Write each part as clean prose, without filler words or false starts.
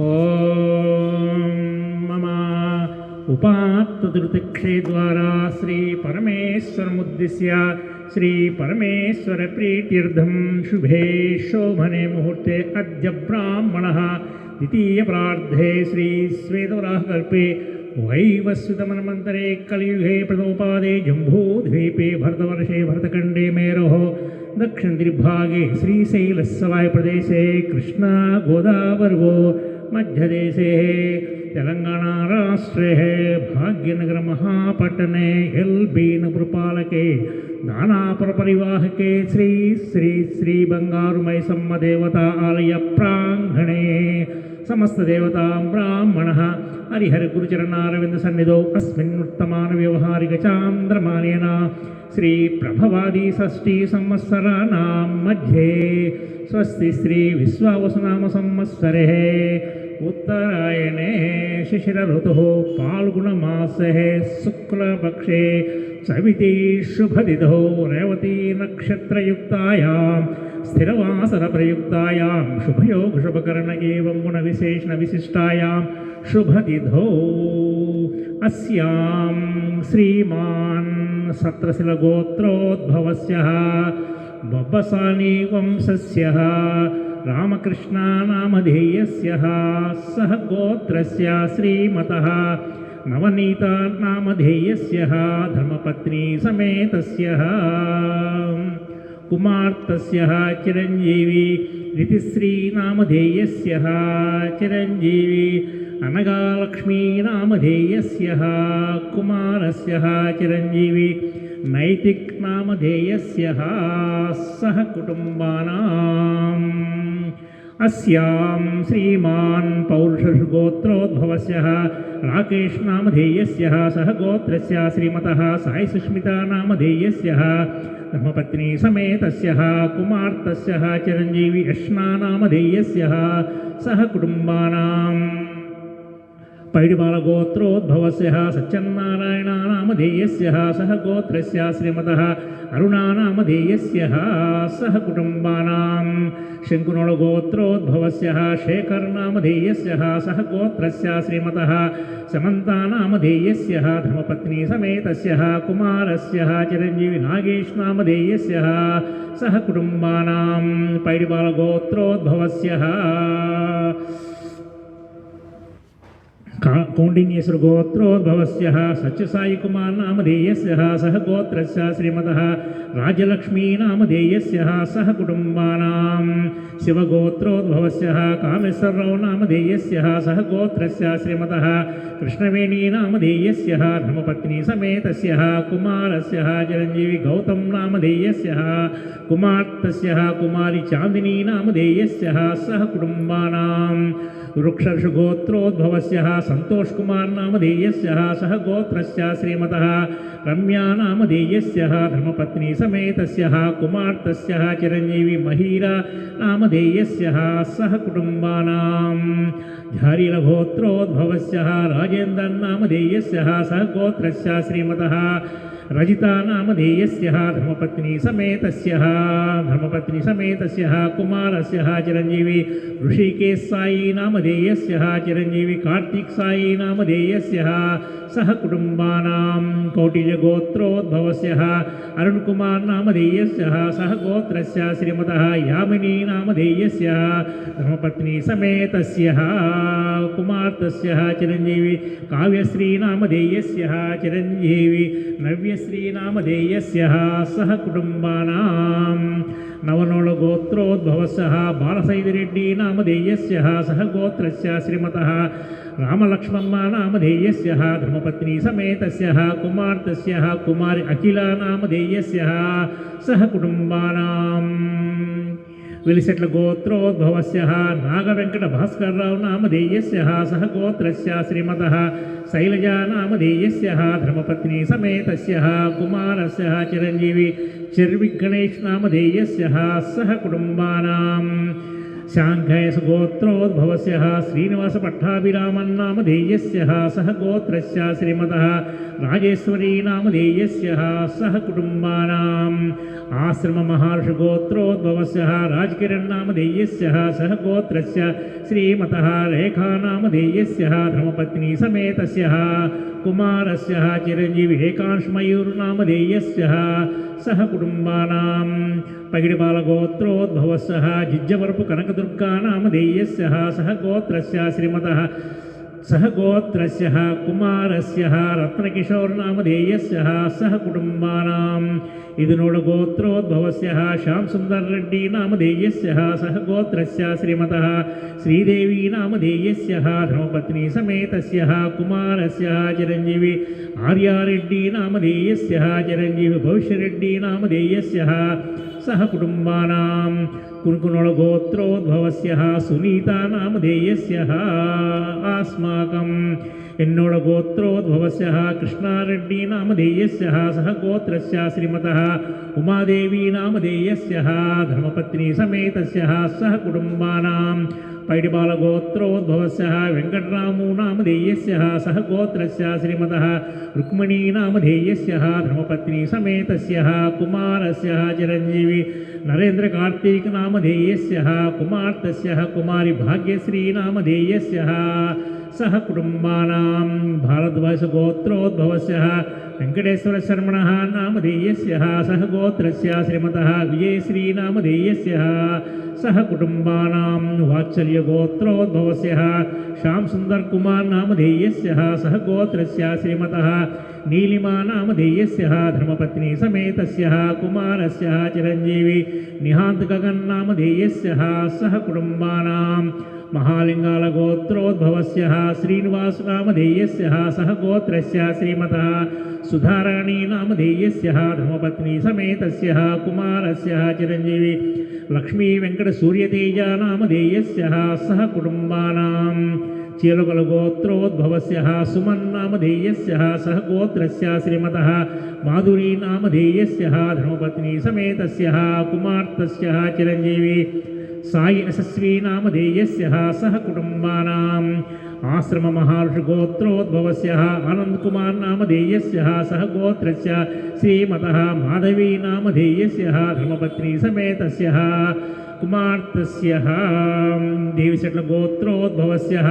ఓం మమ ఉపాత్తృతిక్షే ద్వారా శ్రీ పరమేశ్వరముద్దిశ్య శ్రీ పరమేశ్వర ప్రీత్యర్థం శుభే శోభనే ముహూర్తే అద్య బ్రాహ్మణః ద్వితీయ ప్రార్థే శ్రీ శ్వేతవరాహకల్పే వైవస్వితమన్వంతరే కలియుగే ప్రథమోపాదే జంబూద్వీపే భరతవర్షే భరతఖण्डे मेरोः दक्षिणदिग्भागे श्रीशैलस्सवायप्रदेशे कृष्णा गोदावरी मध्यदेशे तेलंगाणाराष्ट्रे भाग्यनगरमहापट्टने एल्बीनपुरपालके दानापुरपरिवाहके श्री श्री श्री बंगारुमैसम्म देवता आलय प्रांगणे समस्त देवता ब्राह्मणः हरिहर गुरुचरणारविंद सन्निधौ अस्मिन् वर्तमान व्यवहारिक चांद्रमानेन श्री प्रभवादी षष्ठी संवत्सराणां मध्ये स्वस्ति श्री विश्वावसुनाम संवत्सरे उत्तरायणे शिशिर ऋतुः फाल्गुणमासे शुक्लपक्षे चविति शुभतिथौ रेवती नक्षत्रयुक्तायां स्थिरवासरप्रयुक्तायां शुभयोग शुभकर्ण एवं गुणविशेषण विशिष्टायां शुभतिथौ अस्यां श्रीमान् सत्रशिलगोत्रोद्भवस्य बब्बसानी वंशस्य रामकृष्णानामधेयस्य सह गोत्रस्य श्रीमतः नवनीता नामधेयस्य धर्मपत्नी समेतस्य कुमार्तस्य चिरंजीवी ऋतिश्री नामधेयस्य चिरंजीवी अनगालक्ष्मी नामधेयस्य कुमारस्य चिरंजीवी नैतिक नामधेयस्य सह कुटुंबानाम् अस्यां श्रीमान् पौरुषगोत्रोद्भवस्य राकेश नामधेयस्य सह गोत्रस्य श्रीमतः साई सुष्मिता नामधेयस्य धर्मपत्नी समेतस्य कुमार्तस्य चिरंजीवी अश्ना नामधेयस्य सह कुटुंबानाम् पैडिबालगोत्रोद्भवस्य सच्चन्नारायण नामधेयस्य सह गोत्रस्य श्रीमतः अरुणा नामधेयस्य सह कुटुंबानां शङ्कुनोळगोत्रोद्भवस्य शेखर नामधेयस्य सह गोत्रस्य श्रीमतः समन्ता नामधेयस्य धर्मपत्नी समेतस्य कुमारस्य चिरंजीवी नागेश नामधेयस्य सह कुटुंबानां पैडिबालगोत्रोद्भवस्य कौंडिन्येश्वर गोत्रोद्भवस्य सत्यसाई कुमार नामधेयस्य सह गोत्रस्य श्रीमतः राजलक्ष्मी नामधेयस्य सह कुटुंबानां शिवगोत्रोद्भवस्य कामेश्वरराव नामधेयस्य सह गोत्रस्य श्रीमतः कृष्णवेणी नामधेयस्य धर्मपत्नी समेतस्य कुमारस्य चिरंजीवी गौतम नामधेयस्य कुमार्तस्य कुमारी चांदिनी नामधेयस्य सह कुटुंबानां वृक्षर्षगोत्रोद्भवस्य संतोष कुमार नामधेयस्य सह गोत्रस्य श्रीमतः रम्या नामधेयस्य धर्मपत्नी समेतस्य कुमार्तस्य चिरंजीवी महीरा नामधेयस्य सह कुटुंबानां झारीलगोत्रोद्भवस्य राजेन्द्र नामधेयस्य सह गोत्रस्य श्रीमतः रजिता नामधेयस्य धर्मपत्नी समेतस्य कुमारस्य चिरंजीवी ऋषिकेश साई नामधेयस्य चिरंजीवी कार्तिक साई नामधेयस्य सह कुटुंबानां कौटिल्यगोत्रोद्भवस्य अरुण कुमार नामधेयस्य सह गोत्रस्य श्रीमतः यामिनी नामधेयस्य धर्मपत्नी समेतस्य कुमार्तस्य चिरंजीवी काव्यश्री नामधेयस्य चिरंजीवी नव्यश्री नामधेयस्य सह कुटुंबानां नवनोळगोत्रोद्भवस्य बालसैदिरेड्डी नामधेयस्य सह गोत्रस्य श्रीमतः रामलक्ष्मम्मा नामधेयस्य धर्मपत्नी समेतस्य कुमार्तस्य कुमारी अखिला नामधेयस्य सह कुटुंबानां वेलिसेट्ल गोत्रोद्भवस्य नागवेंकट भास्करराव नामधेयस्य सह गोत्रस्य श्रीमतः शैलजा नामधेयस्य धर्मपत्नी समेतस्य कुमारस्य चिरंजीवी चिर्विगणेश नामधेयस्य सह कुटुंबानां शाङ्खयस गोत्रोद्भवस्य श्रीनिवासपट्टाभिरामन्नामधेयस्य सह गोत्रस्य श्रीमतः राजेश्वरी नामधेयस्य सह कुटुम्बानाम् आश्रममहर्षिगोत्रोद्भवस्य राजकिरण्नामधेयस्य सह गोत्रस्य श्रीमतः रेखानामधेयस्य धर्मपत्नी समेतस्य कुमारस्य चिरञ्जीवी एकांशमयूर्नामधेयस्य सह कुटुम्बानां पगिडिपालगोत्रोद्भवस्य जिज्जवरपु कनकदुर्गानामधेयस्य सह गोत्रस्य श्रीमतः सह गोत्रस्य कुमारस्य रत्नकिशोरनामधेयस्य सह कुटुम्बानाम् इदुनोड गोत्रोद्भवस्य श्याम सुंदर रेड्डी नामधेयस्य सह गोत्रस्य श्रीमतः श्रीदेवी नामधेयस्य धर्मपत्नी समेतस्य कुमारस्य चिरञ्जीवी आर्यारेड्डी नामधेयस्य चिरञ्जीवी भविष्यरेड्डी नामधेयस्य सह कुटुम्बानां कुरुकुनोळ गोत्रोद्भवस्य सुनीता नामधेयस्य अस्माकम् एन्नोळ गोत्रोद्भवस्य कृष्णारेड्डी नामधेयस्य सह गोत्रस्य श्रीमतः उमादेवी नामधेयस्य धर्मपत्नी समेतस्य सह कुटुम्बानां पैडिपालगोत्रोद्भवस्य वेङ्कटरामु नामधेयस्य सह गोत्रस्य श्रीमतः रुक्मिणी नामधेयस्य धर्मपत्नी समेतस्य कुमारस्य चिरञ्जीवी नरेन्द्रकार्तिक नामधेयस्य कुमार्तस्य कुमारी भाग्यश्री नामधेयस्य सह कुटुम्बानां भारद्वाजगोत्रोद्भवस्य वेङ्कटेश्वरशर्मणः नामधेयस्य सह गोत्रस्य श्रीमतः विजयश्री नामधेयस्य सह कुटुम्बानां वात्सल्यगोत्रोद्भवस्य श्यामसुन्दरकुमार नामधेयस्य सह गोत्रस्य श्रीमतः नीलिमा नामधेयस्य धर्मपत्नी समेतस्य कुमारस्य चिरञ्जीवी निहान्तगगन नामधेयस्य सह कुटुम्बानां महालिङ्गालगोत्रोद्भवस्य श्रीनिवास नामधेयस्य सह गोत्रस्य श्रीमतः सुधाराणी नामधेयस्य धर्मपत्नी समेतस्य कुमारस्य चिरञ्जीवी लक्ष्मी वेङ्कटसूर्यतेज नामधेयस्य सह कुटुम्बानां चीलगलगोत्रोद्भवस्य सुमन् नामधेयस्य सह गोत्रस्य श्रीमतः माधुरी नामधेयस्य धर्मपत्नी समेतस्य कुमार्तस्य चिरञ्जीवी साई यशस्वी नामधेयस्य सह कुटुम्बानाम् आश्रममहर्षिगोत्रोद्भवस्य आनन्दकुमार नामधेयस्य सह गोत्रस्य श्रीमतः माधवी नामधेयस्य धर्मपत्नी समेतस्य कुमार्तस्य देवीशट्लगोत्रोद्भवस्य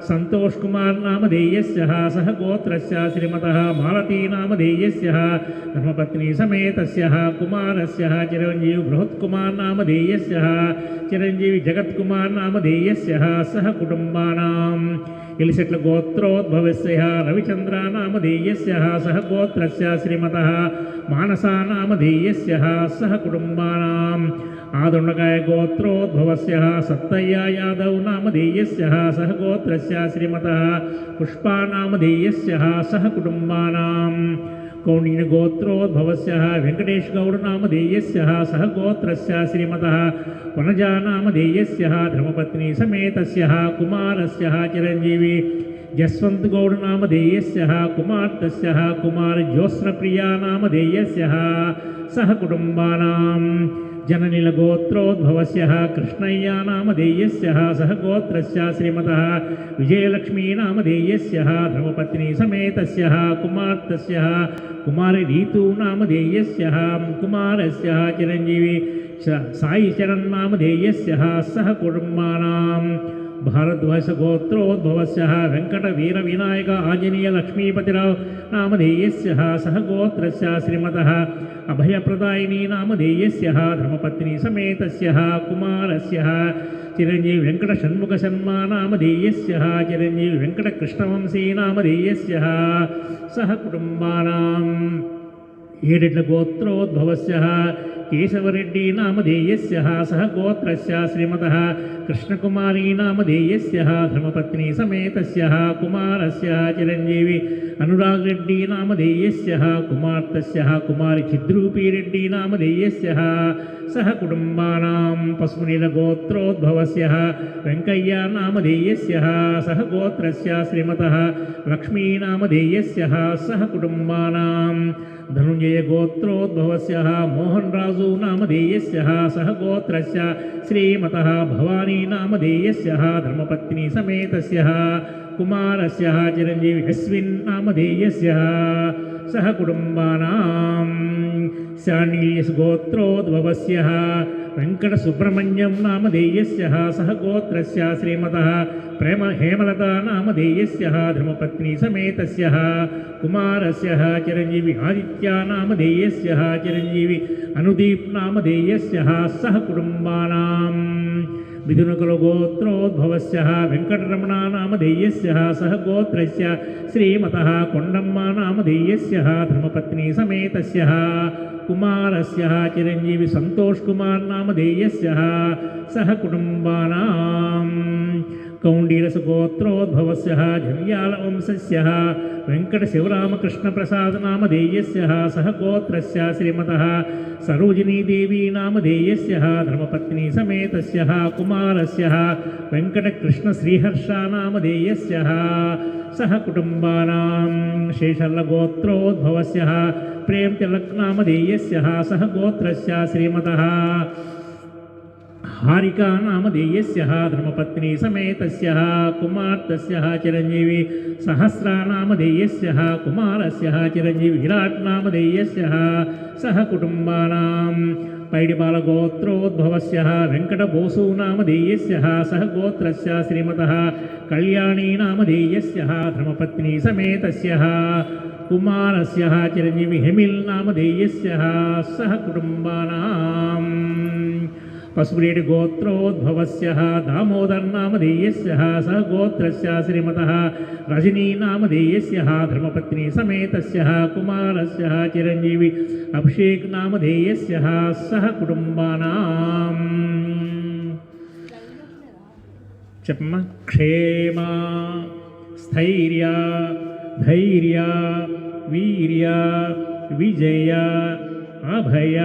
संतोष कुमार नामधेयस्य सह गोत्रस्य श्रीमतः मालती नामधेयस्य धर्मपत्नी समेतस्य कुमारस्य चिरञ्जीवी बृहत्कुमार नामधेयस्य चिरञ्जीवी जगत्कुमार नामधेयस्य सह कुटुम्बानाम् इलिशट्ल गोत्रोद्भवस्य रविचंद्र नामधेयस्य सह गोत्रस्य श्रीमतः मानसा नामधेयस्य सह कुटुम्बानाम् आदुण्डकाय गोत्रोद्भवस्य सत्तय्य यादव नामधेयस्य सह गोत्रस्य श्रीमतः पुष्पा नामधेयस्य सह कुटुम्बानाम् कौण्डिन्य गोत्रोद्भवस्य वेङ्कटेश गौड नामधेयस्य सह गोत्रस्य श्रीमतः वनजा नामधेयस्य धर्मपत्नी समेतस्य कुमारस्य चिरञ्जीवी जसवंत गौड नामधेयस्य कुमार्तस्य कुमार ज्योत्स्नप्रिया नामधेयस्य सह कुटुम्बानाम् जननीलगोत्रोद्भवस्य कृष्णय्य नामधेयस्य सह गोत्रस्य श्रीमतः विजयलक्ष्मी नामधेयस्य धर्मपत्नी समेतस्य कुमार्तस्य कुमारी रीतु नामधेयस्य कुमारस्य चिरञ्जीवी साई चरण नामधेयस्य सह कुटुम्बानाम् भारद्वाज गोत्रोद्भवस्य वेंकट वीर विनायक आंजनेय लक्ष्मीपतिराव नामधेयस्य सह गोत्रस्य श्रीमतः अभयप्रदायिनी नामधेयस्य धर्मपत्नी समेतस्य कुमारस्य चिरञ्जीवी वेंकट षण्मुख शर्मा नामधेयस्य चिरञ्जीवी वेंकट कृष्णवंशी नामधेयस्य सह कुटुम्बानाम् ఏడెడ్ల గోత్రోద్భవస్య కేశవరెడ్డి నామధేయస్య సహ గోత్రస్య శ్రీమతః కృష్ణకుమారీ నామధేయస్య ధర్మపత్ని సమేతస్య కుమారస్య చిరంజీవి అనురాగ్ రెడ్డి నామధేయస్య కుమార్తెస్య కుమారి చిద్రూపీ రెడ్డి నామధేయస్య సహ కుటుంబానాం పశునీల గోత్రోద్భవస్య వెంకయ్య నామధేయస్య సహ గోత్రస్య శ్రీమతః లక్ష్మీ నామధేయస్య సహ కుటుంబానాం धनुञ्जयगोत्रोद्भवस्य मोहनराजु नामधेयस्य सह गोत्रस्य श्रीमतः भवानी नामधेयस्य धर्मपत्नी समेतस्य कुमारस्य चिरञ्जीवी अश्विन् नामधेयस्य सह कुटुम्बानां शाण्डिल्यगोत्रोद्भवस्य वेङ्कटसुब्रह्मण्यं नामधेयस्य सह गोत्रस्य श्रीमतः प्रेम हेमलता नामधेयस्य धर्मपत्नी समेतस्य कुमारस्य चिरञ्जीवी आदित्य नामधेयस्य चिरञ्जीवी अनुदीप् नामधेयस्य सह कुटुम्बानां मिथुनकुलगोत्रोद्भवस्य वेङ्कटरमणा नामधेयस्य सह गोत्रस्य श्रीमतः कोण्डम्म नामधेयस्य धर्मपत्नी समेतस्य कुमारस्य चिरञ्जीवी संतोष कुमार नामधेयस्य सह कुटुम्बानां कौण्डिल्यगोत्रोद्भवस्य जव्यालवंशस्य वेङ्कटशिवरामकृष्णप्रसाद नामधेयस्य सह गोत्रस्य श्रीमतः सरोजिनीदेवी नामधेयस्य धर्मपत्नी समेतस्य कुमारस्य वेङ्कटकृष्णश्रीहर्ष नामधेयस्य सह कुटुम्बानां शेषल्लगोत्रोद्भवस्य प्रेमतिलक नामधेयस्य सह गोत्रस्य श्रीमतः हारिका नामधेयस्य धर्मपत्नी समेतस्य कुमार्तस्य चिरञ्जीवी सहस्रा नामधेयस्य कुमारस्य चिरञ्जीवी विराट नामधेयस्य सह कुटुम्बानां पैडिबालगोत्रोद्भवस्य वेङ्कटबोसु नामधेयस्य सह गोत्रस्य श्रीमतः कल्याणी नामधेयस्य धर्मपत्नी समेतस्य कुमारस्य चिरञ्जीवी हेमिल् नामधेयस्य सह कुटुम्बानां पशुरेड्डी गोत्रोद्भवस्य दामोदर नामधेयस्य सह गोत्रस्य श्रीमतः रजनी नामधेयस्य धर्मपत्नी समेतस्य कुमारस्य चिरञ्जीवी अभिषेक नामधेयस्य सह कुटुम्बानां చెప్పమ్మా क्षेम स्थैर्य धैर्य वीर्य विजय अभय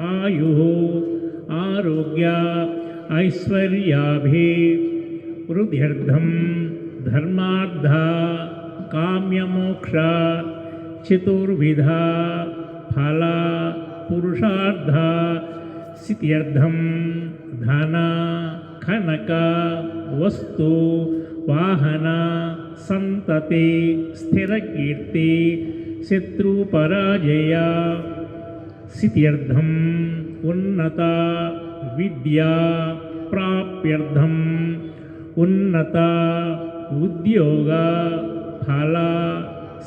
आयुः आरोग्य ऐश्वर्याभिवृद्ध्यर्थं धर्मार्थ काम्यमोक्ष चतुर्विधा फल पुरुषार्थ सिद्ध्यर्थं धन खनक वस्तु वाहन संतति स्थिरकीर्ति शत्रुपराजय सिद्ध्यर्थं उन्नत विद्या प्राप्त्यर्थम् उन्नत उद्योग फल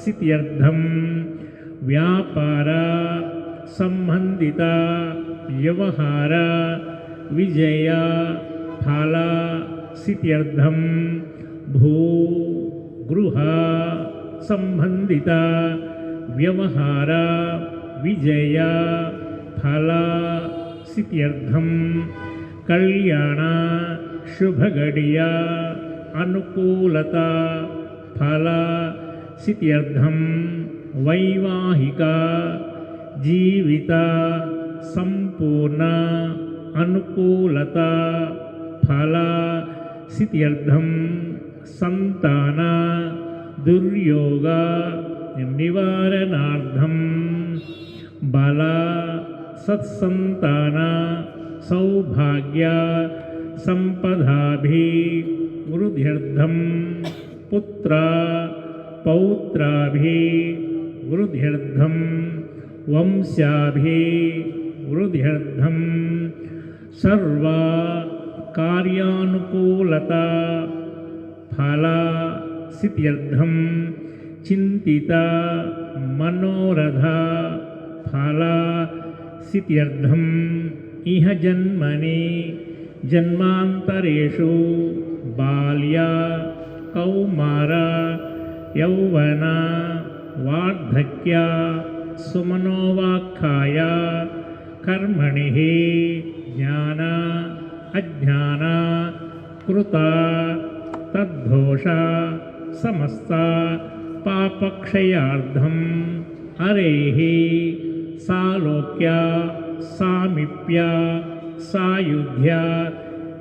सिद्ध्यर्थं व्यापार संबंधित व्यवहार विजय फल सिद्ध्यर्थं भू गृह संबंधित व्यवहार विजय फल सिद्ध्यर्थं कल्याण शुभगडिया अनुकूलता फल सिद्ध्यर्थं वैवाहिक जीवित संपूर्ण अनुकूलता फल सिद्ध्यर्थं संतान दुर्योग निवारणार्थं बल सत्संतान सौभाग्य संपदाभिवृद्ध्यर्थं पुत्र पौत्राभिवृद्ध्यर्थं वंशाभिवृद्ध्यर्थं सर्व कार्यानुकूलता फल सिद्ध्यर्थं चिंतित मनोरथ फल सिद्ध्यर्थं इह जन्मनि जन्मांतरेषु बाल्य कौमार यौवन वार्धक्य सुमनोवाख्याय कर्मणि ज्ञान अज्ञान कृत तद्धोष समस्त पापक्षयार्थं हरेः सालोक्य सामीप्य सायुध्य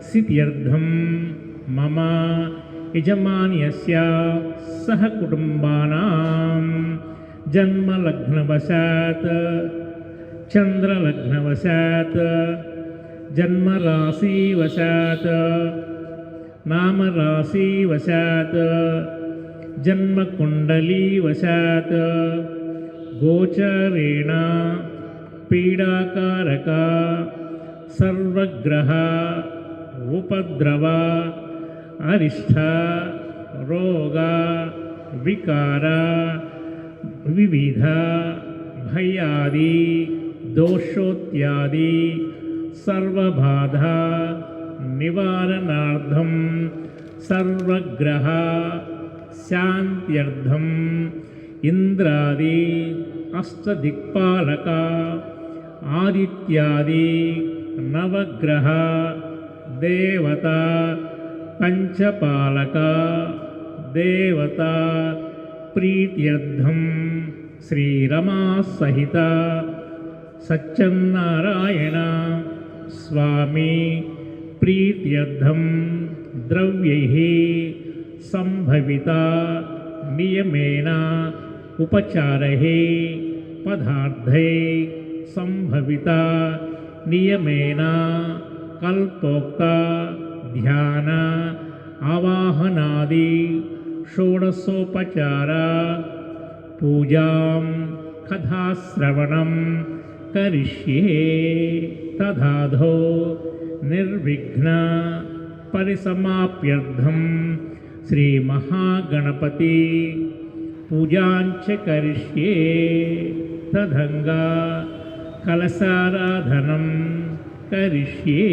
सिद्ध्यर्थं मम यजमान्यस्य सह कुटुम्बानां जन्मलग्नवशात् चन्द्रलग्नवशात् जन्मराशिवशात् नामराशिवशात् जन्मकुण्डलीवशात् गोचरेण पीडाकारका सर्वग्रह उपद्रव अरिष्ट रोग विकार विविध भयादि दोषोत्यादि सर्वबाधा निवारणार्थं सर्वग्रह शान्त्यर्थम् इंद्रादि अष्टदिक्पालका आदित्यादि नवग्रह देवता पंचपालका देवता प्रीत्यर्थं श्रीरमा सहित सच्चन्नारायण स्वामी प्रीत्यर्थं द्रव्यैः संभविता नियमेन उपचारैः पदार्थै संभविता नियमेन कल्पोक्ता ध्यान आवाहनादि षोडशोपचार पूजां कथाश्रवणं करिष्ये तदाधो निर्विघ्न परिसमाप्त्यर्थं श्री महागणपति पूजांच करिष्ये तदंगा कलशाराधनं करिष्ये।